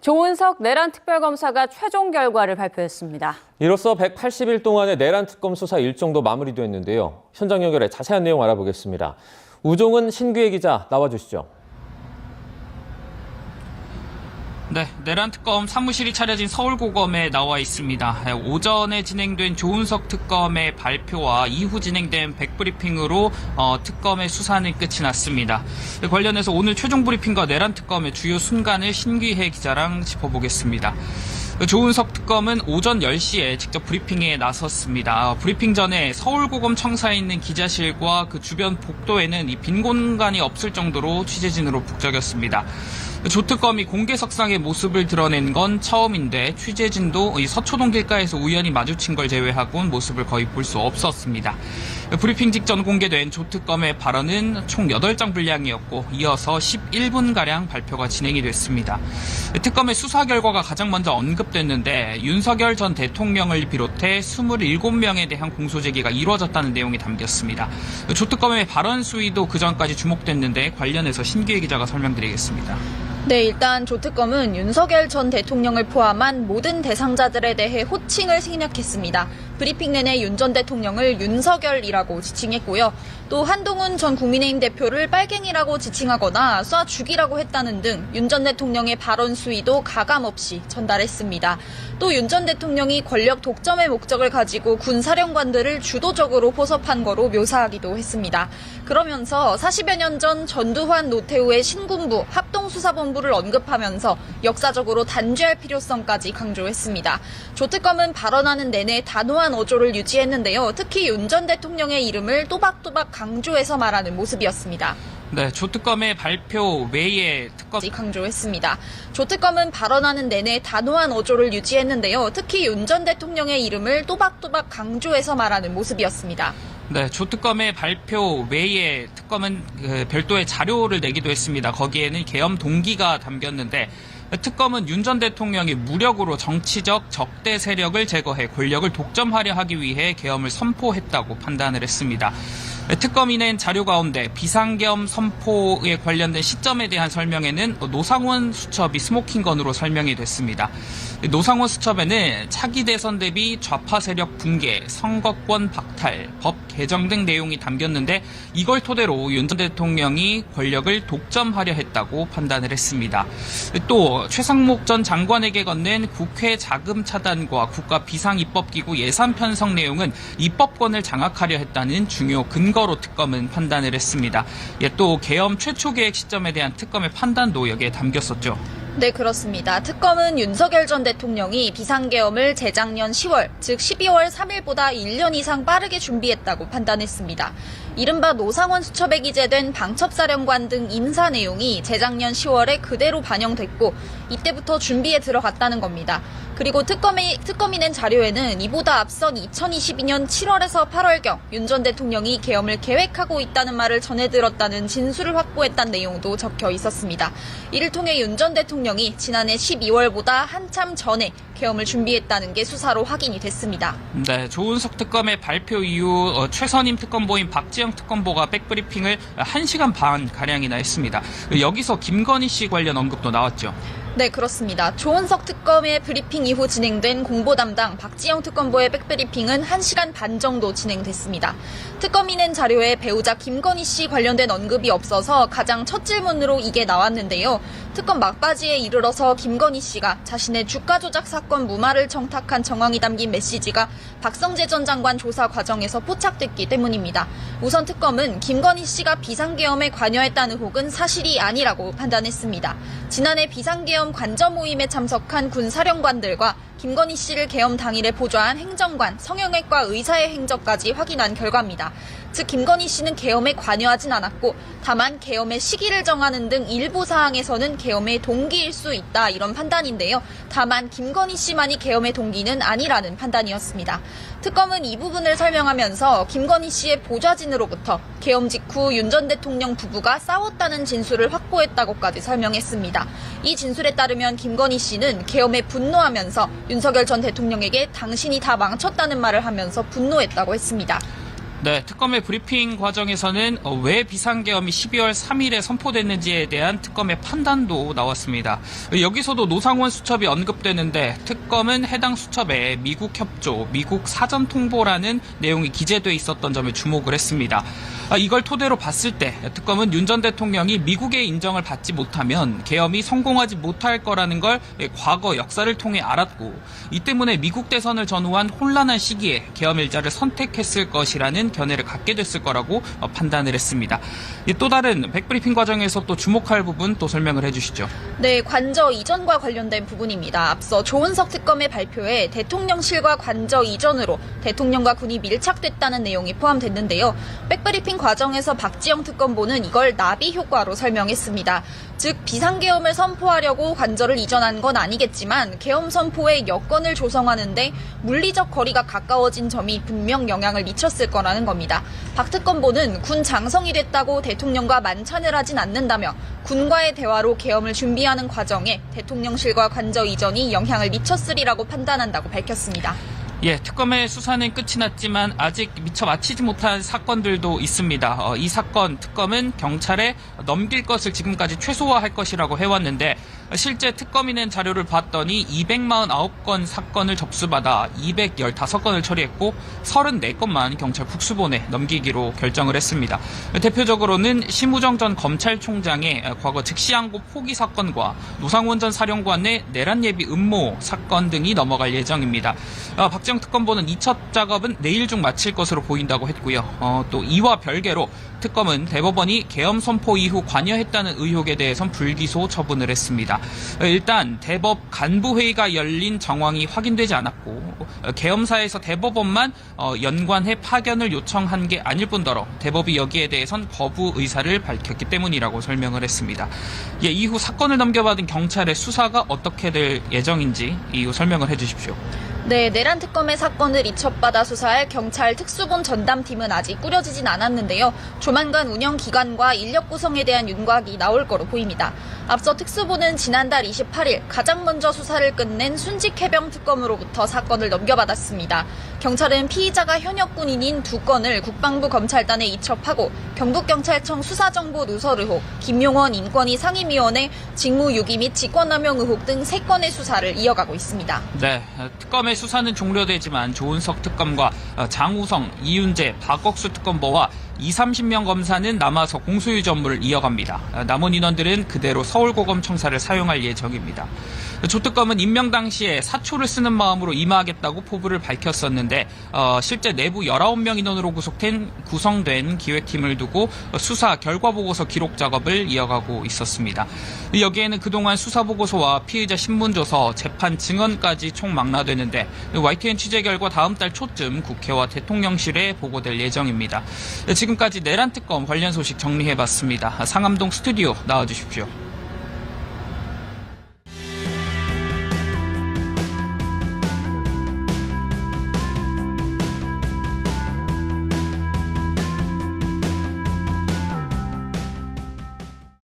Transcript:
조은석 내란 특별검사가 최종 결과를 발표했습니다. 이로써 180일 동안의 내란 특검 수사 일정도 마무리됐는데요. 현장 연결해 자세한 내용 알아보겠습니다. 우종은 신규혜 기자 나와주시죠. 네, 내란 특검 사무실이 차려진 서울고검에 나와 있습니다. 오전에 진행된 조은석 특검의 발표와 이후 진행된 백브리핑으로 특검의 수사는 끝이 났습니다. 관련해서 오늘 최종 브리핑과 내란 특검의 주요 순간을 신규혜 기자랑 짚어보겠습니다. 조은석 특검은 오전 10시에 직접 브리핑에 나섰습니다. 브리핑 전에 서울고검 청사에 있는 기자실과 그 주변 복도에는 이 빈 공간이 없을 정도로 취재진으로 북적였습니다. 조 특검이 공개석상의 모습을 드러낸 건 처음인데 취재진도 이 서초동 길가에서 우연히 마주친 걸 제외하고는 모습을 거의 볼 수 없었습니다. 브리핑 직전 공개된 조 특검의 발언은 총 8장 분량이었고 이어서 11분가량 발표가 진행이 됐습니다. 특검의 수사 결과가 가장 먼저 언급됐는데 윤석열 전 대통령을 비롯해 27명에 대한 공소제기가 이루어졌다는 내용이 담겼습니다. 조 특검의 발언 수위도 그전까지 주목됐는데 관련해서 신규혜 기자가 설명드리겠습니다. 네, 일단 조 특검은 윤석열 전 대통령을 포함한 모든 대상자들에 대해 호칭을 생략했습니다. 브리핑 내내 윤 전 대통령을 윤석열이라고 지칭했고요. 또 한동훈 전 국민의힘 대표를 빨갱이라고 지칭하거나 쏴 죽이라고 했다는 등 윤 전 대통령의 발언 수위도 가감없이 전달했습니다. 또 윤 전 대통령이 권력 독점의 목적을 가지고 군사령관들을 주도적으로 포섭한 거로 묘사하기도 했습니다. 그러면서 40여 년 전 전두환 노태우의 신군부 합동수사본부를 언급하면서 역사적으로 단죄할 필요성까지 강조했습니다. 조 특검은 발언하는 내내 단호한 어조를 유지했는데요. 특히 윤 전 대통령의 이름을 또박또박 강조해서 말하는 모습이었습니다. 네, 조 특검의 발표 외에 특검 강조했습니다. 조 특검은 발언하는 내내 단호한 어조를 유지했는데요. 특히 윤 전 대통령의 이름을 또박또박 강조해서 말하는 모습이었습니다. 네, 조 특검의 발표 외에 특검은 별도의 자료를 내기도 했습니다. 거기에는 계엄 동기가 담겼는데 특검은 윤 전 대통령이 무력으로 정치적 적대 세력을 제거해 권력을 독점하려 하기 위해 계엄을 선포했다고 판단을 했습니다. 특검이 낸 자료 가운데 비상계엄 선포에 관련된 시점에 대한 설명에는 노상원 수첩이 스모킹건으로 설명이 됐습니다. 노상원 수첩에는 차기 대선 대비 좌파 세력 붕괴, 선거권 박탈, 법 개정 등 내용이 담겼는데 이걸 토대로 윤 전 대통령이 권력을 독점하려 했다고 판단을 했습니다. 또 최상목 전 장관에게 건넨 국회 자금 차단과 국가 비상입법기구 예산 편성 내용은 입법권을 장악하려 했다는 중요 근거로 특검은 판단을 했습니다. 또 계엄 최초 계획 시점에 대한 특검의 판단도 여기에 담겼었죠. 네, 그렇습니다. 특검은 윤석열 전 대통령이 비상계엄을 재작년 10월, 즉 12월 3일보다 1년 이상 빠르게 준비했다고 판단했습니다. 이른바 노상원 수첩에 기재된 방첩사령관 등 인사 내용이 재작년 10월에 그대로 반영됐고 이때부터 준비에 들어갔다는 겁니다. 그리고 특검이 낸 자료에는 이보다 앞선 2022년 7월에서 8월경 윤 전 대통령이 계엄을 계획하고 있다는 말을 전해 들었다는 진술을 확보했다는 내용도 적혀 있었습니다. 이를 통해 윤 전 대통령이 지난해 12월보다 한참 전에 계엄을 준비했다는 게 수사로 확인이 됐습니다. 네, 조은석 특검의 발표 이후 최선임 특검보인 박지영 특검보가 백브리핑을 1시간 반 가량이나 했습니다. 여기서 김건희 씨 관련 언급도 나왔죠. 네, 그렇습니다. 조은석 특검의 브리핑 이후 진행된 공보 담당 박지영 특검보의 백브리핑은 1시간 반 정도 진행됐습니다. 특검이 낸 자료에 배우자 김건희 씨 관련된 언급이 없어서 가장 첫 질문으로 이게 나왔는데요. 특검 막바지에 이르러서 김건희 씨가 자신의 주가 조작 사건 무마를 청탁한 정황이 담긴 메시지가 박성재 전 장관 조사 과정에서 포착됐기 때문입니다. 우선 특검은 김건희 씨가 비상계엄에 관여했다는 혹은 사실이 아니라고 판단했습니다. 지난해 비상계엄 관저 모임에 참석한 군사령관들과 김건희 씨를 계엄 당일에 보좌한 행정관, 성형외과 의사의 행적까지 확인한 결과입니다. 즉 김건희 씨는 계엄에 관여하진 않았고 다만 계엄의 시기를 정하는 등 일부 사항에서는 계엄의 동기일 수 있다 이런 판단인데요. 다만 김건희 씨만이 계엄의 동기는 아니라는 판단이었습니다. 특검은 이 부분을 설명하면서 김건희 씨의 보좌진으로부터 계엄 직후 윤 전 대통령 부부가 싸웠다는 진술을 확보했다고까지 설명했습니다. 이 진술에 따르면 김건희 씨는 계엄에 분노하면서 윤석열 전 대통령에게 당신이 다 망쳤다는 말을 하면서 분노했다고 했습니다. 네, 특검의 브리핑 과정에서는 왜 비상계엄이 12월 3일에 선포됐는지에 대한 특검의 판단도 나왔습니다. 여기서도 노상원 수첩이 언급되는데 특검은 해당 수첩에 미국 협조, 미국 사전 통보라는 내용이 기재돼 있었던 점에 주목을 했습니다. 이걸 토대로 봤을 때 특검은 윤 전 대통령이 미국의 인정을 받지 못하면 계엄이 성공하지 못할 거라는 걸 과거 역사를 통해 알았고 이 때문에 미국 대선을 전후한 혼란한 시기에 계엄 일자를 선택했을 것이라는 견해를 갖게 됐을 거라고 판단을 했습니다. 또 다른 백브리핑 과정에서 또 주목할 부분 또 설명을 해주시죠. 네, 관저 이전과 관련된 부분입니다. 앞서 조은석 특검의 발표에 대통령실과 관저 이전으로 대통령과 군이 밀착됐다는 내용이 포함됐는데요. 백브리핑 과정에서 박지영 특검보는 이걸 나비 효과로 설명했습니다. 즉 비상계엄을 선포하려고 관저를 이전한 건 아니겠지만 계엄 선포에 여건을 조성하는데 물리적 거리가 가까워진 점이 분명 영향을 미쳤을 거라는 겁니다. 박 특검보는 군 장성이 됐다고 대통령과 만찬을 하진 않는다며 군과의 대화로 계엄을 준비하는 과정에 대통령실과 관저 이전이 영향을 미쳤으리라고 판단한다고 밝혔습니다. 예, 특검의 수사는 끝이 났지만 아직 미처 마치지 못한 사건들도 있습니다. 이 사건 특검은 경찰에 넘길 것을 지금까지 최소화할 것이라고 해왔는데 실제 특검이 낸 자료를 봤더니 249건 사건을 접수받아 215건을 처리했고 34건만 경찰 국수본에 넘기기로 결정을 했습니다. 대표적으로는 심우정 전 검찰총장의 과거 즉시항고 포기 사건과 노상원 전 사령관의 내란 예비 음모 사건 등이 넘어갈 예정입니다. 박지영 특검보는 2차 작업은 내일 중 마칠 것으로 보인다고 했고요. 또 이와 별개로 특검은 대법원이 계엄 선포 이후 관여했다는 의혹에 대해선 불기소 처분을 했습니다. 일단 대법 간부회의가 열린 정황이 확인되지 않았고 계엄사에서 대법원만 연관해 파견을 요청한 게 아닐 뿐더러 대법이 여기에 대해선 거부 의사를 밝혔기 때문이라고 설명을 했습니다. 예, 이후 사건을 넘겨받은 경찰의 수사가 어떻게 될 예정인지 이후 설명을 해주십시오. 네, 내란 특검의 사건을 이첩받아 수사할 경찰 특수본 전담팀은 아직 꾸려지진 않았는데요. 조만간 운영 기간과 인력 구성에 대한 윤곽이 나올 거로 보입니다. 앞서 특수본은 지난달 28일 가장 먼저 수사를 끝낸 순직 해병 특검으로부터 사건을 넘겨받았습니다. 경찰은 피의자가 현역 군인인 2건을 국방부 검찰단에 이첩하고 경북경찰청 수사정보 누설 의혹, 김용원 인권위 상임위원회 직무유기 및 직권남용 의혹 등 3건의 수사를 이어가고 있습니다. 네, 특검의 수사는 종료되지만 조은석 특검과 장우성, 이윤재, 박억수 특검보와 20-30명 검사는 남아서 공소유지 업무를 이어갑니다. 남은 인원들은 그대로 서울고검 청사를 사용할 예정입니다. 조 특검은 임명 당시에 사초를 쓰는 마음으로 임하겠다고 포부를 밝혔었는데 실제 내부 19명 인원으로 구성된 기획팀을 두고 수사 결과보고서 기록 작업을 이어가고 있었습니다. 여기에는 그동안 수사보고서와 피의자 신문조서, 재판 증언까지 총 망라되는데 YTN 취재 결과 다음 달 초쯤 국회와 대통령실에 보고될 예정입니다. 지금까지 내란 특검 관련 소식 정리해봤습니다. 상암동 스튜디오 나와주십시오.